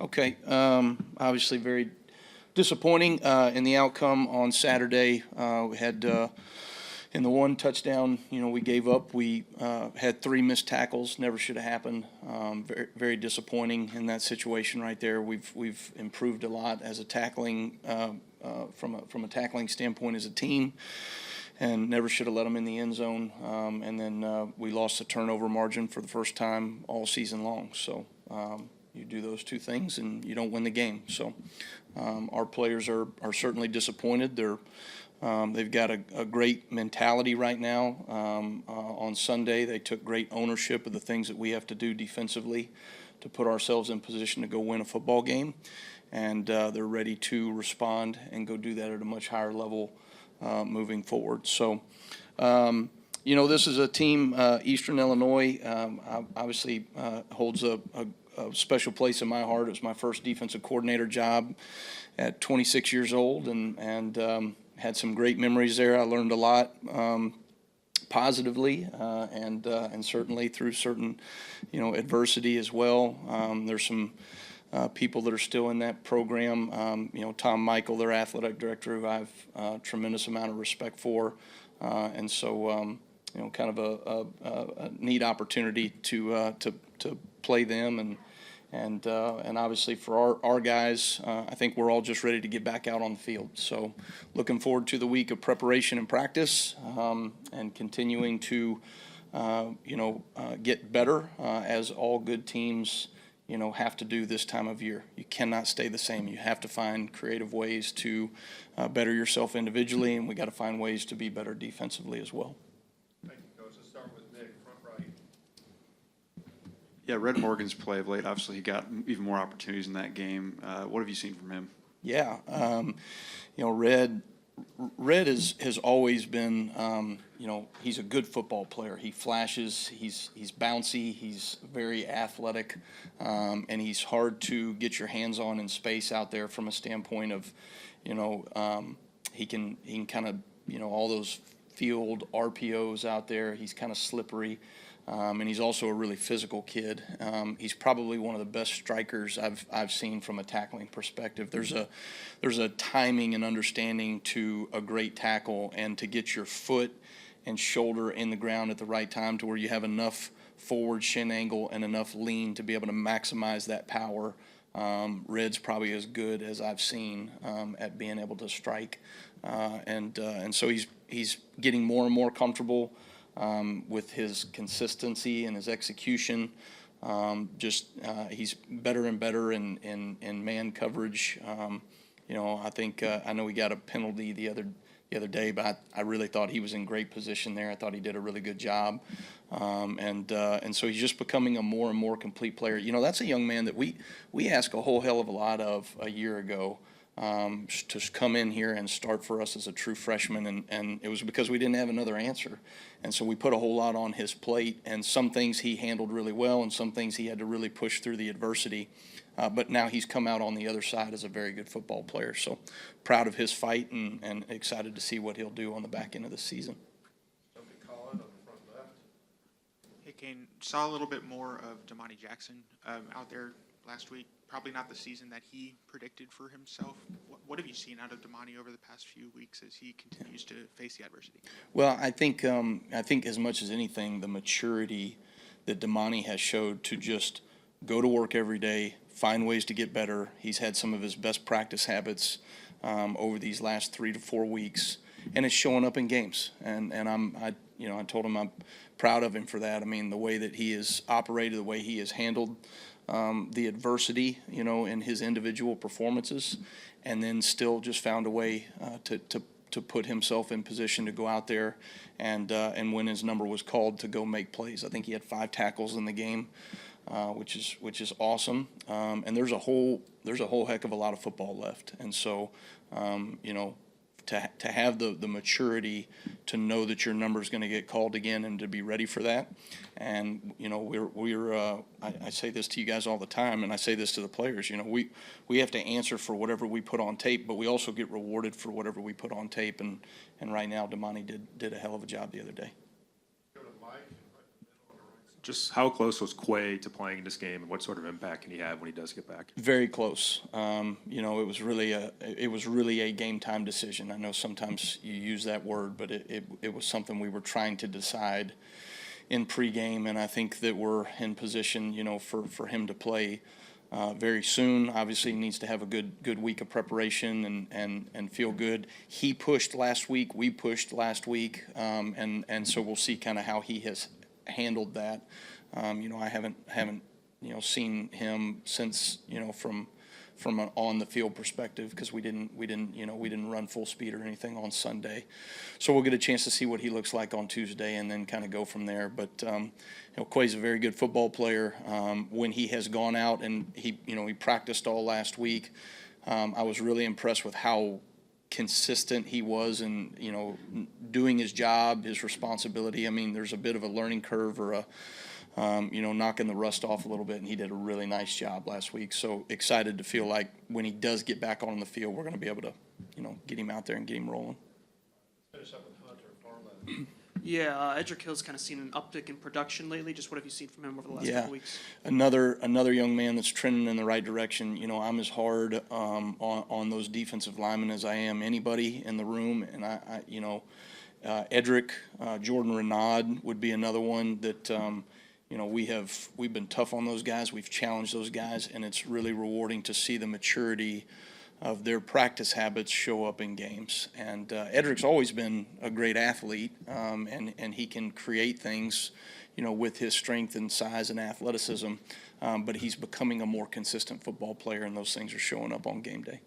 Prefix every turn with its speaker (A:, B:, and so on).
A: Okay. Obviously very disappointing in the outcome on Saturday. We had in the one touchdown, we gave up. We had 3 missed tackles. Never should have happened. Very, very disappointing in that situation right there. We've improved a lot as a tackling from a tackling standpoint as a team, and never should have let them in the end zone. And then we lost the turnover margin for the first time all season long. So you do those 2 things and you don't win the game. So our players are certainly disappointed. They've got a great mentality right now. On Sunday, they took great ownership of the things that we have to do defensively to put ourselves in position to go win a football game. And they're ready to respond and go do that at a much higher level moving forward. So, this is a team, Eastern Illinois, obviously holds a special place in my heart. It was my first defensive coordinator job at 26 years old, and had some great memories there. I learned a lot positively, and certainly through certain, adversity as well. There's some people that are still in that program. Tom Michael, their athletic director, who I have a tremendous amount of respect for, and so kind of a neat opportunity to play them, and obviously for our guys, I think we're all just ready to get back out on the field. So looking forward to the week of preparation and practice, and continuing to get better, as all good teams have to do this time of year. You cannot stay the same. You have to find creative ways to better yourself individually, and we got to find ways to be better defensively as well.
B: Thank you, Coach. Let's start with Nick, front right.
C: Yeah, Red Morgan's play of late, obviously he got even more opportunities in that game. What have you seen from him?
A: Yeah, Red has always been, he's a good football player. He flashes, he's bouncy, he's very athletic, and he's hard to get your hands on in space out there from a standpoint of, he can kind of, all those field RPOs out there. He's kind of slippery. And he's also a really physical kid. He's probably one of the best strikers I've seen from a tackling perspective. There's a timing and understanding to a great tackle, and to get your foot and shoulder in the ground at the right time to where you have enough forward shin angle and enough lean to be able to maximize that power. Red's probably as good as I've seen at being able to strike, and so he's getting more and more comfortable with his consistency and his execution. He's better and better in man coverage. I think I know he got a penalty the other day, but I really thought he was in great position there. I thought he did a really good job, and so he's just becoming a more and more complete player. That's a young man that we asked a whole hell of a lot of a year ago. To come in here and start for us as a true freshman, and it was because we didn't have another answer, and so we put a whole lot on his plate, and some things he handled really well, and some things he had to really push through the adversity, but now he's come out on the other side as a very good football player. So proud of his fight, and excited to see what he'll do on the back end of the season.
B: Colin on the front left.
D: Hey, Kane, saw a little bit more of Damani Jackson out there last week. Probably not the season that he predicted for himself. What have you seen out of Damani over the past few weeks as he continues to face the adversity?
A: Well, I think as much as anything, the maturity that Damani has showed to just go to work every day, find ways to get better. He's had some of his best practice habits over these last 3 to 4 weeks, and it's showing up in games. And I told him I'm proud of him for that. I mean, the way that he has operated, the way he has handled the adversity, in his individual performances, and then still just found a way to put himself in position to go out there and when his number was called, to go make plays. I think he had 5 tackles in the game, which is awesome. And there's a whole heck of a lot of football left, and so to have the maturity to know that your number is going to get called again, and to be ready for that. And I say this to you guys all the time, and I say this to the players. We have to answer for whatever we put on tape, but we also get rewarded for whatever we put on tape. And right now, Damani did a hell of a job the other day.
B: Go to Mike, right on the right side.
E: Just how close was Qua to playing in this game, and what sort of impact can he have when he does get back?
A: Very close. It was really a game time decision. I know sometimes you use that word, but it was something we were trying to decide in pregame, and I think that we're in position, for him to play very soon. Obviously, he needs to have a good week of preparation and feel good. He pushed last week. We pushed last week, and so we'll see kind of how he has handled that. I haven't seen him since, from an on the field perspective, because we didn't run full speed or anything on Sunday. So we'll get a chance to see what he looks like on Tuesday and then kind of go from there. But Quay's a very good football player. When he has gone out and he practiced all last week, I was really impressed with how consistent he was in doing his job, his responsibility. I mean, there's a bit of a learning curve or knocking the rust off a little bit, and he did a really nice job last week. So excited to feel like when he does get back on the field, we're going to be able to get him out there and get him rolling.
B: Finish up with Hunter Farland.
F: Yeah, Edric Hill's kind of seen an uptick in production lately. Just what have you seen from him over the last
A: Yeah.
F: couple weeks?
A: Another young man that's trending in the right direction. I'm as hard on those defensive linemen as I am anybody in the room, and Edric, Jordan Renaud would be another one that we've been tough on those guys. We've challenged those guys, and it's really rewarding to see the maturity of their practice habits show up in games. And Edric's always been a great athlete, and he can create things, with his strength and size and athleticism. But he's becoming a more consistent football player, and those things are showing up on game day.